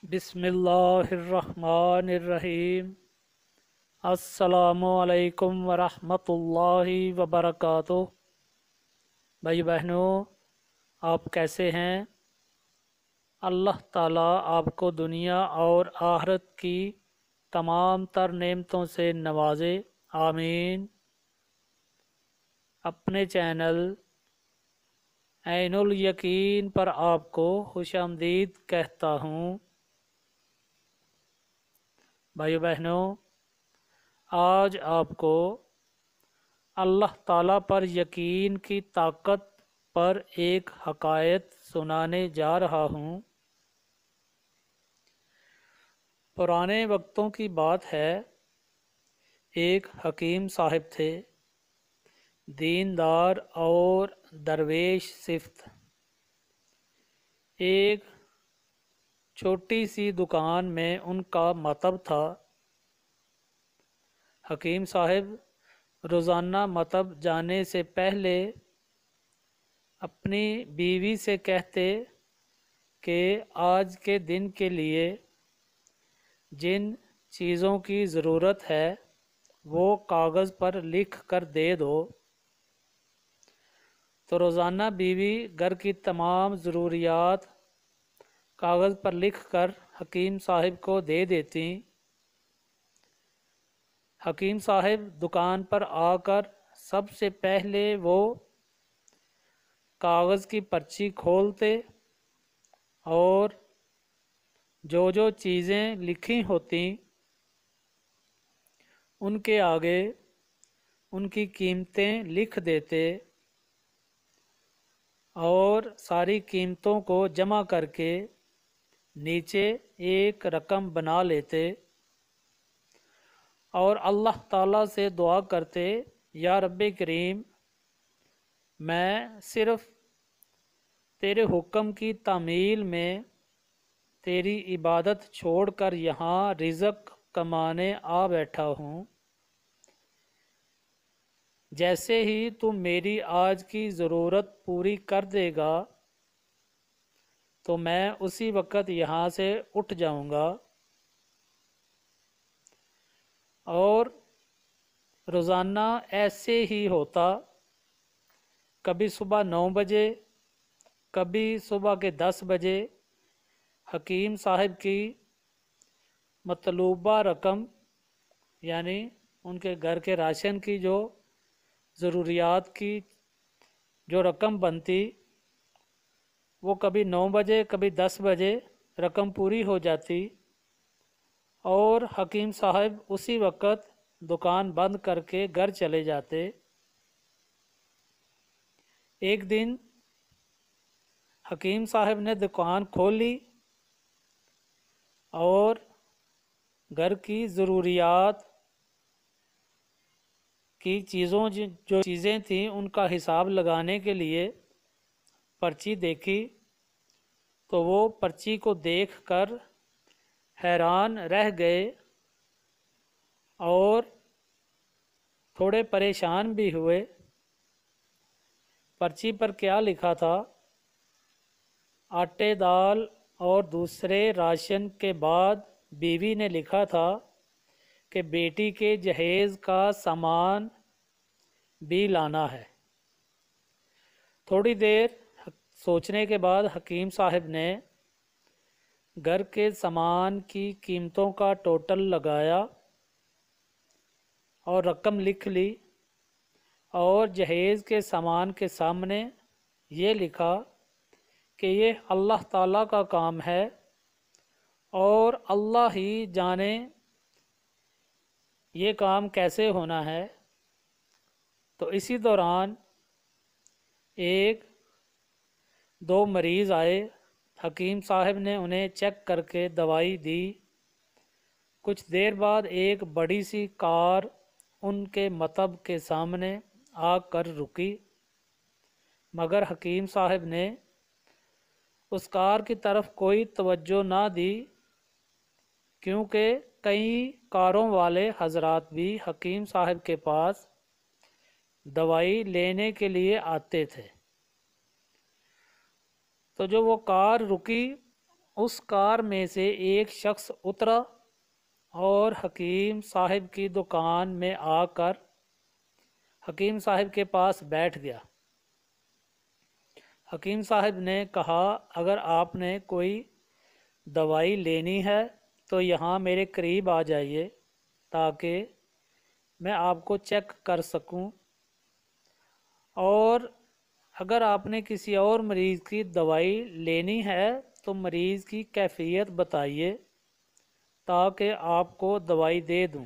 बिस्मिल्लाहिर्रहमानिर्रहीम। अस्सलामुअलैकुम वरहमतुल्लाहि वबरकातुह। भाई बहनों, आप कैसे हैं? अल्लाह ताला आपको दुनिया और आखिरत की तमाम तर नेमतों से नवाजे, आमीन। अपने चैनल ऐनुल यकीन पर आपको खुशामदीद कहता हूँ। भाई बहनों, आज आपको अल्लाह ताला पर यकीन की ताकत पर एक हकायत सुनाने जा रहा हूँ। पुराने वक्तों की बात है, एक हकीम साहब थे, दीनदार और दरवेश सिफ्त। एक छोटी सी दुकान में उनका मतब था। हकीम साहब रोज़ाना मतब जाने से पहले अपनी बीवी से कहते कि आज के दिन के लिए जिन चीज़ों की ज़रूरत है वो कागज़ पर लिख कर दे दो। तो रोज़ाना बीवी घर की तमाम ज़रूरियात कागज़ पर लिख कर हकीम साहब को दे देती। हकीम साहब दुकान पर आकर सबसे पहले वो कागज़ की पर्ची खोलते और जो जो चीज़ें लिखी होती उनके आगे उनकी कीमतें लिख देते और सारी कीमतों को जमा करके नीचे एक रकम बना लेते और अल्लाह ताला से दुआ करते, या रब्बे करीम, मैं सिर्फ़ तेरे हुक्म की तामील में तेरी इबादत छोड़कर यहाँ रिज़्क़ कमाने आ बैठा हूँ। जैसे ही तू मेरी आज की ज़रूरत पूरी कर देगा तो मैं उसी वक़्त यहाँ से उठ जाऊँगा। और रोज़ाना ऐसे ही होता। कभी सुबह 9 बजे, कभी सुबह के 10 बजे हकीम साहब की मतलूबा रकम, यानी उनके घर के राशन की जो ज़रूरियात की जो रकम बनती, वो कभी 9 बजे कभी 10 बजे रकम पूरी हो जाती और हकीम साहब उसी वक़्त दुकान बंद करके घर चले जाते। एक दिन हकीम साहब ने दुकान खोल ली और घर की ज़रूरियात की चीज़ों जो चीज़ें थीं उनका हिसाब लगाने के लिए पर्ची देखी तो वो पर्ची को देखकर हैरान रह गए और थोड़े परेशान भी हुए। पर्ची पर क्या लिखा था? आटे दाल और दूसरे राशन के बाद बीवी ने लिखा था कि बेटी के जहेज़ का सामान भी लाना है। थोड़ी देर सोचने के बाद हकीम साहब ने घर के सामान की कीमतों का टोटल लगाया और रकम लिख ली और जहेज़ के सामान के सामने ये लिखा कि ये अल्लाह ताला का काम है और अल्लाह ही जाने ये काम कैसे होना है। तो इसी दौरान एक दो मरीज़ आए। हकीम साहब ने उन्हें चेक करके दवाई दी। कुछ देर बाद एक बड़ी सी कार उनके मतब के सामने आकर रुकी, मगर हकीम साहब ने उस कार की तरफ कोई तवज्जो ना दी, क्योंकि कई कारों वाले हजरात भी हकीम साहब के पास दवाई लेने के लिए आते थे। तो जो वो कार रुकी उस कार में से एक शख्स उतरा और हकीम साहब की दुकान में आकर हकीम साहब के पास बैठ गया। हकीम साहब ने कहा, अगर आपने कोई दवाई लेनी है तो यहाँ मेरे करीब आ जाइए ताकि मैं आपको चेक कर सकूं, और अगर आपने किसी और मरीज़ की दवाई लेनी है तो मरीज़ की कैफियत बताइए ताकि आपको दवाई दे दूं।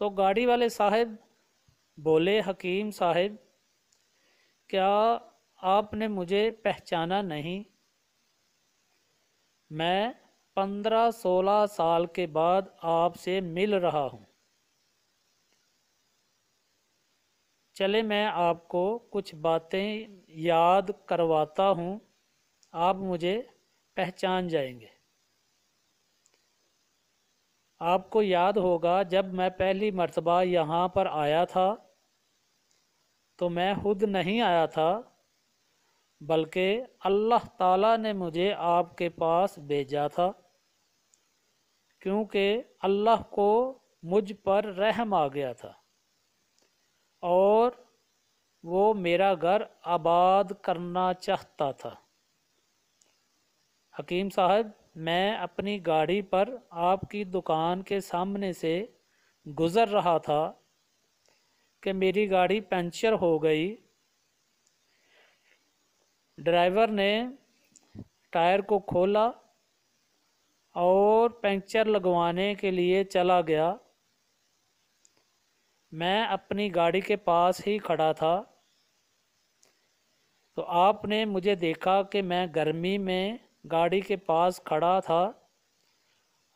तो गाड़ी वाले साहब बोले, हकीम साहब, क्या आपने मुझे पहचाना नहीं? मैं 15-16 साल के बाद आपसे मिल रहा हूँ। चले मैं आपको कुछ बातें याद करवाता हूँ, आप मुझे पहचान जाएंगे। आपको याद होगा जब मैं पहली मर्तबा यहाँ पर आया था तो मैं खुद नहीं आया था, बल्कि अल्लाह ताला ने मुझे आपके पास भेजा था, क्योंकि अल्लाह को मुझ पर रहम आ गया था और वो मेरा घर आबाद करना चाहता था। हकीम साहब, मैं अपनी गाड़ी पर आपकी दुकान के सामने से गुज़र रहा था कि मेरी गाड़ी पंचर हो गई। ड्राइवर ने टायर को खोला और पंचर लगवाने के लिए चला गया। मैं अपनी गाड़ी के पास ही खड़ा था तो आपने मुझे देखा कि मैं गर्मी में गाड़ी के पास खड़ा था।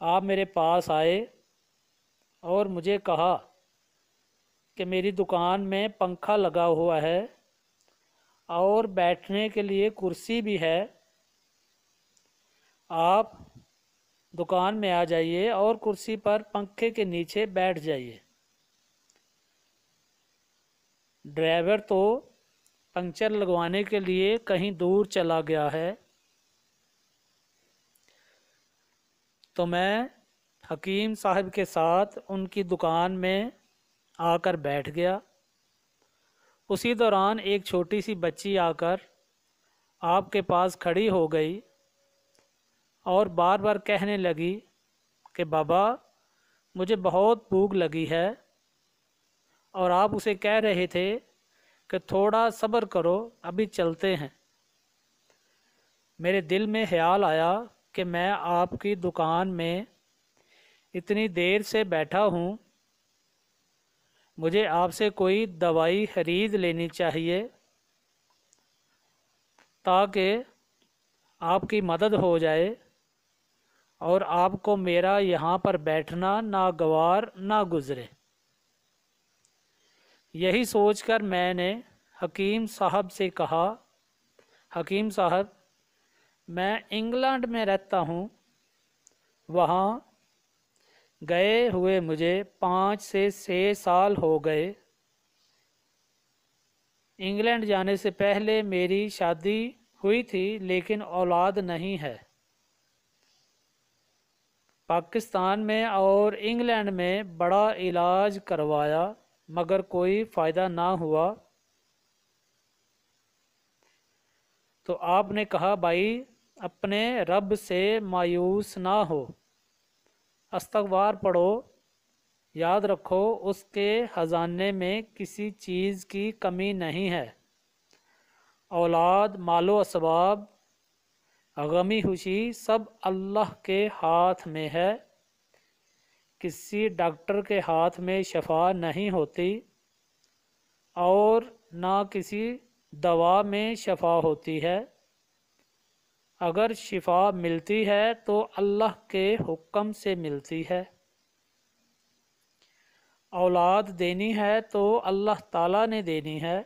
आप मेरे पास आए और मुझे कहा कि मेरी दुकान में पंखा लगा हुआ है और बैठने के लिए कुर्सी भी है, आप दुकान में आ जाइए और कुर्सी पर पंखे के नीचे बैठ जाइए। ड्राइवर तो पंक्चर लगवाने के लिए कहीं दूर चला गया है। तो मैं हकीम साहब के साथ उनकी दुकान में आकर बैठ गया। उसी दौरान एक छोटी सी बच्ची आकर आपके पास खड़ी हो गई और बार बार कहने लगी कि बाबा, मुझे बहुत भूख लगी है, और आप उसे कह रहे थे कि थोड़ा सब्र करो, अभी चलते हैं। मेरे दिल में ख्याल आया कि मैं आपकी दुकान में इतनी देर से बैठा हूँ, मुझे आपसे कोई दवाई खरीद लेनी चाहिए ताकि आपकी मदद हो जाए और आपको मेरा यहाँ पर बैठना नागवार ना गुज़रे। यही सोचकर मैंने हकीम साहब से कहा, हकीम साहब, मैं इंग्लैंड में रहता हूँ, वहाँ गए हुए मुझे 5 से 6 साल हो गए। इंग्लैंड जाने से पहले मेरी शादी हुई थी लेकिन औलाद नहीं है। पाकिस्तान में और इंग्लैंड में बड़ा इलाज करवाया मगर कोई फ़ायदा ना हुआ। तो आपने कहा, भाई अपने रब से मायूस ना हो, इस्तग़फ़ार पढ़ो, याद रखो उसके ख़जाने में किसी चीज़ की कमी नहीं है। औलाद, मालो असबाब, गमी खुशी सब अल्लाह के हाथ में है। किसी डॉक्टर के हाथ में शफा नहीं होती और ना किसी दवा में शफा होती है। अगर शिफा मिलती है तो अल्लाह के हुक्म से मिलती है। औलाद देनी है तो अल्लाह ताला ने देनी है।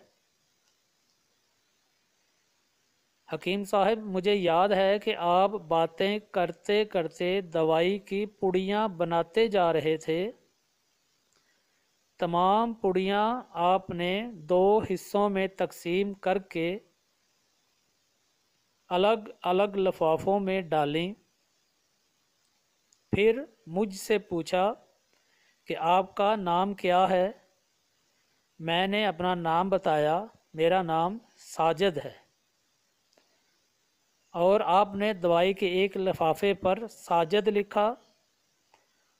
हकीम साहब, मुझे याद है कि आप बातें करते करते दवाई की पुड़ियाँ बनाते जा रहे थे। तमाम पुड़ियाँ आपने 2 हिस्सों में तकसीम करके अलग अलग लिफाफों में डालीं। फिर मुझसे पूछा कि आपका नाम क्या है। मैंने अपना नाम बताया, मेरा नाम साजिद है। और आपने दवाई के एक लिफाफे पर साजिद लिखा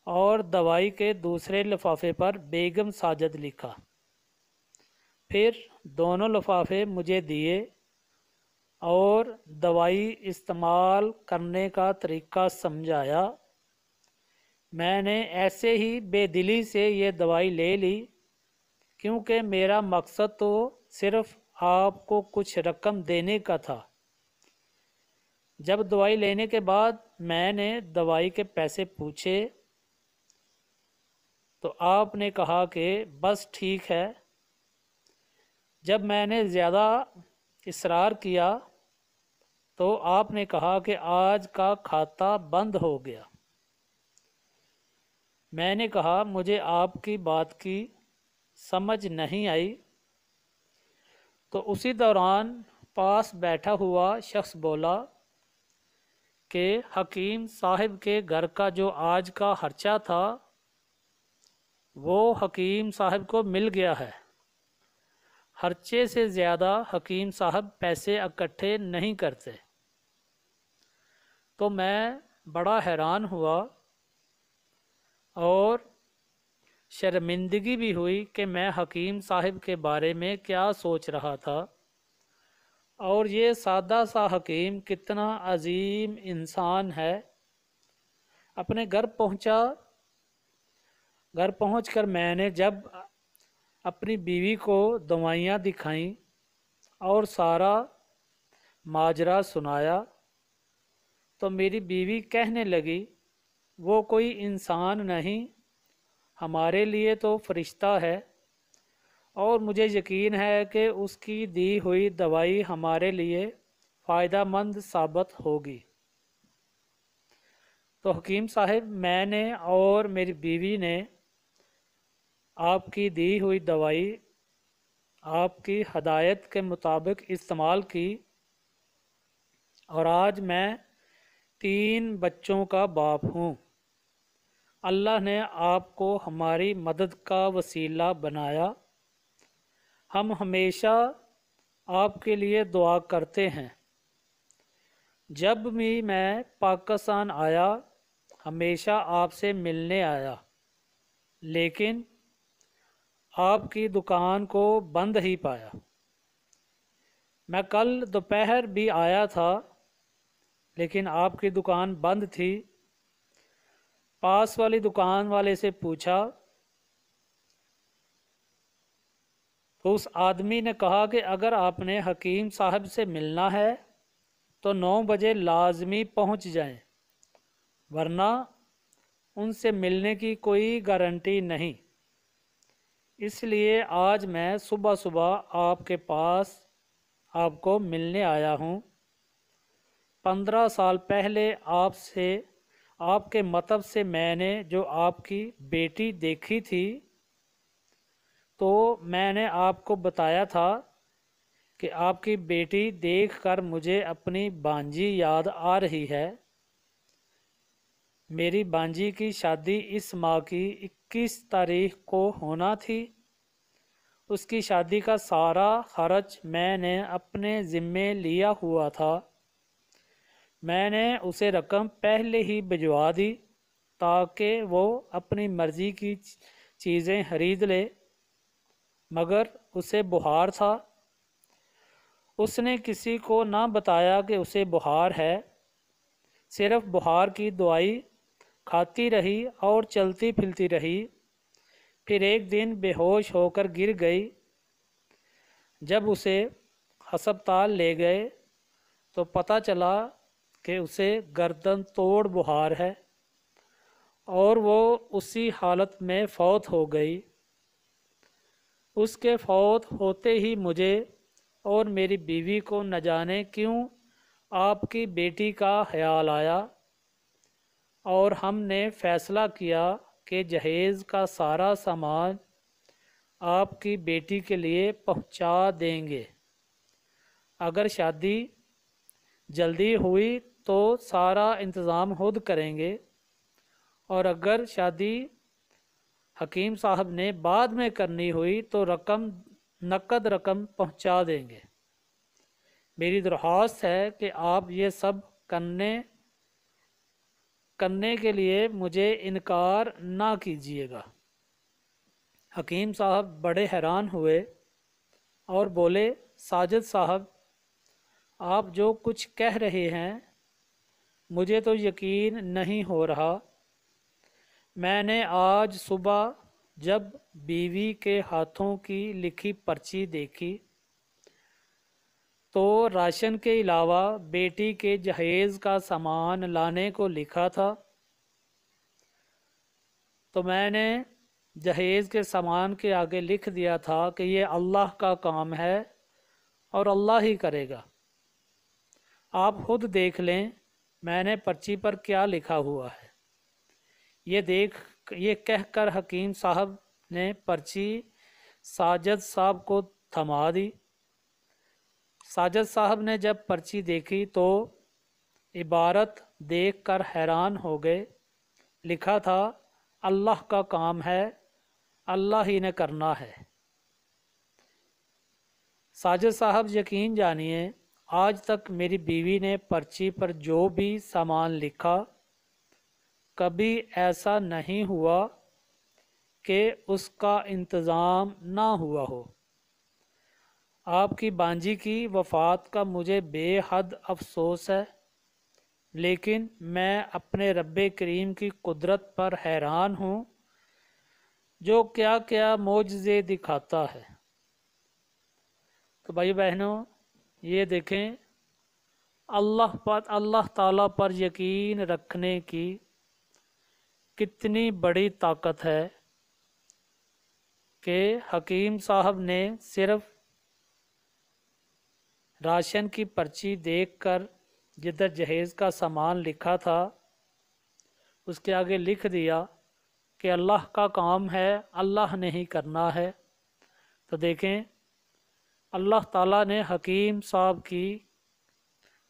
और दवाई के दूसरे लिफाफे पर बेगम साजिद लिखा। फिर दोनों लिफाफे मुझे दिए और दवाई इस्तेमाल करने का तरीका समझाया। मैंने ऐसे ही बेदिली से ये दवाई ले ली, क्योंकि मेरा मकसद तो सिर्फ आपको कुछ रकम देने का था। जब दवाई लेने के बाद मैंने दवाई के पैसे पूछे तो आपने कहा कि बस ठीक है। जब मैंने ज़्यादा इसरार किया तो आपने कहा कि आज का खाता बंद हो गया। मैंने कहा मुझे आपकी बात की समझ नहीं आई। तो उसी दौरान पास बैठा हुआ शख्स बोला कि हकीम साहब के घर का जो आज का खर्चा था वो हकीम साहब को मिल गया है। खर्चे से ज़्यादा हकीम साहब पैसे इकट्ठे नहीं करते। तो मैं बड़ा हैरान हुआ और शर्मिंदगी भी हुई कि मैं हकीम साहब के बारे में क्या सोच रहा था, और ये सादा सा हकीम कितना अजीम इंसान है। अपने घर पहुंचा। घर पहुंचकर मैंने जब अपनी बीवी को दवाइयाँ दिखाईं और सारा माजरा सुनाया तो मेरी बीवी कहने लगी, वो कोई इंसान नहीं, हमारे लिए तो फरिश्ता है, और मुझे यकीन है कि उसकी दी हुई दवाई हमारे लिए फ़ायदेमंद साबित होगी। तो हकीम साहब, मैंने और मेरी बीवी ने आपकी दी हुई दवाई आपकी हदायत के मुताबिक इस्तेमाल की और आज मैं 3 बच्चों का बाप हूँ। अल्लाह ने आपको हमारी मदद का वसीला बनाया। हम हमेशा आपके लिए दुआ करते हैं। जब भी मैं पाकिस्तान आया हमेशा आपसे मिलने आया, लेकिन आपकी दुकान को बंद ही पाया। मैं कल दोपहर भी आया था लेकिन आपकी दुकान बंद थी। पास वाली दुकान वाले से पूछा तो उस आदमी ने कहा कि अगर आपने हकीम साहब से मिलना है तो 9 बजे लाजमी पहुंच जाएं, वरना उनसे मिलने की कोई गारंटी नहीं। इसलिए आज मैं सुबह सुबह आपके पास आपको मिलने आया हूँ। 15 साल पहले आपसे आपके मतब से मैंने जो आपकी बेटी देखी थी तो मैंने आपको बताया था कि आपकी बेटी देखकर मुझे अपनी बांजी याद आ रही है। मेरी बांजी की शादी इस माह की 21 तारीख को होना थी। उसकी शादी का सारा खर्च मैंने अपने ज़िम्मे लिया हुआ था। मैंने उसे रकम पहले ही भिजवा दी ताकि वो अपनी मर्ज़ी की चीज़ें खरीद ले, मगर उसे बुखार था। उसने किसी को ना बताया कि उसे बुखार है, सिर्फ बुखार की दवाई खाती रही और चलती फिरती रही। फिर एक दिन बेहोश होकर गिर गई। जब उसे अस्पताल ले गए तो पता चला कि उसे गर्दन तोड़ बुखार है और वो उसी हालत में फौत हो गई। उसके फौत होते ही मुझे और मेरी बीवी को न जाने क्यों आपकी बेटी का ख्याल आया और हमने फ़ैसला किया कि जहेज़ का सारा सामान आपकी बेटी के लिए पहुंचा देंगे। अगर शादी جلدی ہوئی تو سارا انتظام خود کریں گے، اور اگر شادی حکیم صاحب نے بعد میں کرنی ہوئی تو نقد رقم پہنچا دیں گے۔ میری درخواست ہے کہ آپ یہ سب کرنے کے لیے مجھے انکار نہ کیجیے گا۔ حکیم صاحب بڑے حیران ہوئے اور بولے، ساجد صاحب، آپ جو کچھ کہہ رہے ہیں مجھے تو یقین نہیں ہو رہا۔ میں نے آج صبح جب بیوی کے ہاتھوں کی لکھی پرچی دیکھی تو راشن کے علاوہ بیٹی کے جہیز کا سامان لانے کو لکھا تھا، تو میں نے جہیز کے سامان کے آگے لکھ دیا تھا کہ یہ اللہ کا کام ہے اور اللہ ہی کرے گا۔ آپ خود دیکھ لیں میں نے پرچی پر کیا لکھا ہوا ہے۔ یہ کہہ کر حکیم صاحب نے پرچی ساجد صاحب کو تھما دی۔ ساجد صاحب نے جب پرچی دیکھی تو عبارت دیکھ کر حیران ہو گئے۔ لکھا تھا، اللہ کا کام ہے، اللہ ہی نے کرنا ہے۔ ساجد صاحب، یقین جانیے آج تک میری بیوی نے پرچی پر جو بھی سامان لکھا کبھی ایسا نہیں ہوا کہ اس کا انتظام نہ ہوا ہو۔ آپ کی بانجی کی وفات کا مجھے بے حد افسوس ہے، لیکن میں اپنے رب کریم کی قدرت پر حیران ہوں جو کیا کیا معجزے دکھاتا ہے۔ تو بھائی بہنوں، یہ دیکھیں اللہ تعالیٰ پر یقین رکھنے کی کتنی بڑی طاقت ہے کہ حکیم صاحب نے صرف راشن کی پرچی دیکھ کر جدھر جہیز کا سامان لکھا تھا اس کے آگے لکھ دیا کہ اللہ کا کام ہے، اللہ نے ہی کرنا ہے۔ تو دیکھیں اللہ تعالیٰ نے حکیم صاحب کی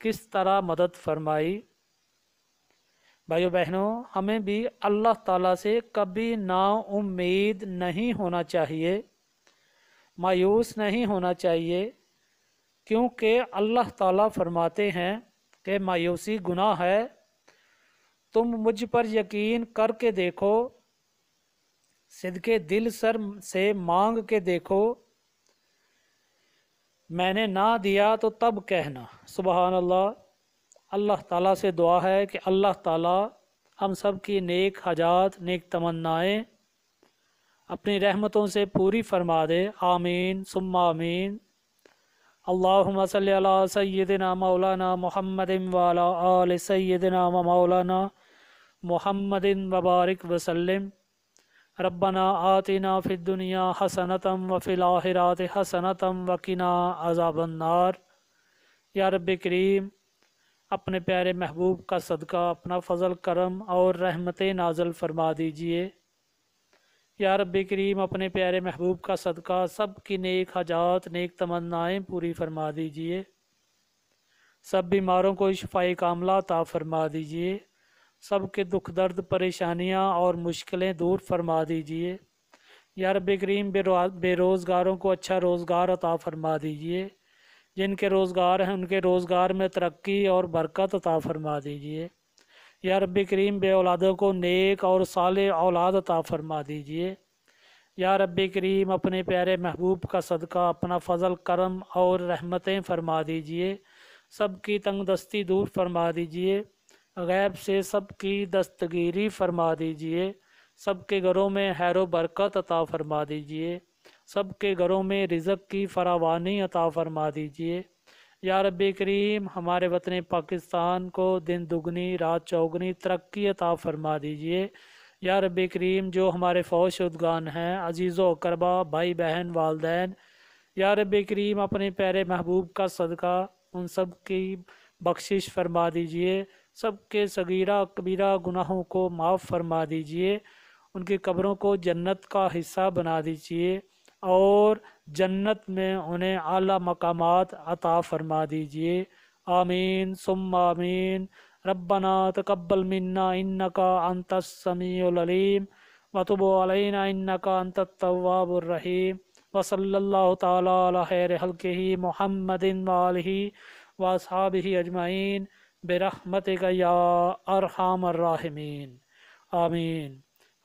کس طرح مدد فرمائی۔ بھائیو بہنوں، ہمیں بھی اللہ تعالیٰ سے کبھی نا امید نہیں ہونا چاہیے، مایوس نہیں ہونا چاہیے، کیونکہ اللہ تعالیٰ فرماتے ہیں کہ مایوسی گناہ ہے۔ تم مجھ پر یقین کر کے دیکھو، صدقے دل سے مانگ کے دیکھو، میں نے نہ دیا تو تب کہنا۔ سبحان اللہ۔ اللہ تعالیٰ سے دعا ہے کہ اللہ تعالیٰ ہم سب کی نیک حاجات، نیک تمنائیں اپنی رحمتوں سے پوری فرما دے۔ آمین ثم آمین۔ اللہم صلی علی سیدنا مولانا محمد وعلی آل سیدنا و مولانا محمد وبارک وسلم۔ ربنا آتنا فی الدنیا حسنۃ وفی الآخرۃ حسنۃ وقنا عذاب النار۔ یا رب کریم، اپنے پیارے محبوب کا صدقہ اپنا فضل کرم اور رحمتیں نازل فرما دیجئے۔ یا رب کریم، اپنے پیارے محبوب کا صدقہ سب کی نیک حاجات، نیک تمنائیں پوری فرما دیجئے۔ سب بیماروں کو شفائے کاملہ عطا فرما دیجئے۔ سب کے دکھ درد، پریشانیاں اور مشکلیں دور فرما دیجئے۔ یا رب کریم، بے روزگاروں کو اچھا روزگار عطا فرما دیجئے۔ جن کے روزگار ہیں ان کے روزگار میں ترقی اور برکت عطا فرما دیجئے۔ یا رب کریم، بے اولادوں کو نیک اور صالح اولاد عطا فرما دیجئے۔ یا رب کریم، اپنے پیارے محبوب کا صدقہ اپنا فضل کرم اور رحمتیں فرما دیجئے۔ سب کی تنگ دستی دور فرما دیجئے۔ غیب سے سب کی دستگیری فرما دیجئے۔ سب کے گھروں میں خیر و برکت عطا فرما دیجئے۔ سب کے گھروں میں رزق کی فراوانی عطا فرما دیجئے۔ یا رب کریم، ہمارے وطن پاکستان کو دن دگنی رات چوگنی ترقی عطا فرما دیجئے۔ یا رب کریم، جو ہمارے فوت شدگان ہیں، عزیز و اقربا، بھائی بہن، والدین، یا رب کریم اپنے پیارے محبوب کا صدقہ ان سب کی بخشش فرما دیجئے۔ سب کے صغیرہ کبیرہ گناہوں کو معاف فرما دیجئے۔ ان کی قبروں کو جنت کا حصہ بنا دیجئے اور جنت میں انہیں اعلیٰ مقامات عطا فرما دیجئے۔ آمین ثم آمین۔ ربنا تقبل منا انک انت السمیع العلیم وتب علینا انک انت التواب الرحیم، وصلی اللہ تعالی علی خیر خلقہ محمد وآلہ واصحابہ اجمعین برحمتک یا ارحم الراحمین، آمین۔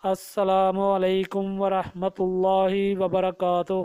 السلام علیکم ورحمۃ اللہ وبرکاتہ۔